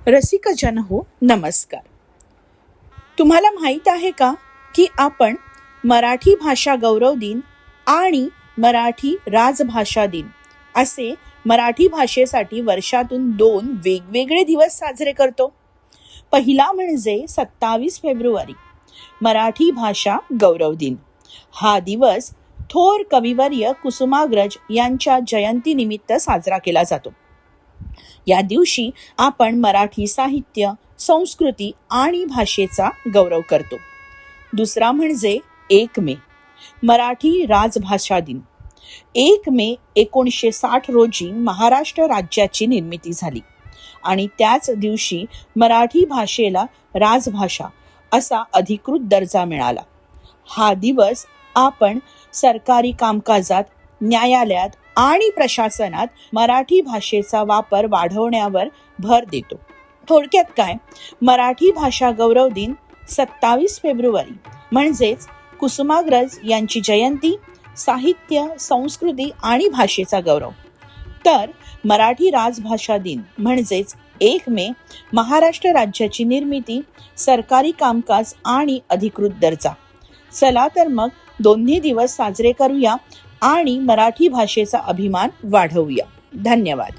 रसिकजन हो, नमस्कार. तुम्हाला माहीत आहे का की आपण मराठी भाषा गौरव दिन आणि मराठी राजभाषा दिन असे मराठी भाषेसाठी वर्षातून 2 वेगवेगळे दिवस साजरे करतो. पहिला म्हणजे 27 फेब्रुवारी मराठी भाषा गौरव दिन. हा दिवस थोर कविवर्य कुसुमाग्रज यांच्या जयंतीनिमित्त साजरा केला जातो. या दिवशी आपण मराठी साहित्य, संस्कृती आणि भाषेचा गौरव करतो. दुसरा म्हणजे 1 मे मराठी राजभाषा दिन. 1 मे 1960 रोजी महाराष्ट्र राज्याची निर्मिती झाली आणि त्याच दिवशी मराठी भाषेला राजभाषा असा अधिकृत दर्जा मिळाला. हा दिवस आपण सरकारी कामकाजात, न्यायालयात आणि प्रशासनात मराठी भाषेचा वापर वाढवण्यावर भर देतो. थोडक्यात काय, मराठी भाषा गौरव दिन 27 फेब्रुवारी म्हणजेच कुसुमाग्रज यांची जयंती, साहित्य, संस्कृती आणि भाषेचा गौरव. तर मराठी राजभाषा दिन म्हणजेच 1 मे महाराष्ट्र राज्याची निर्मिती, सरकारी कामकाज आणि अधिकृत दर्जा. चला तर मग दोन्ही दिवस साजरे करूया आणि मराठी भाषेचा अभिमान वाढवूया. धन्यवाद.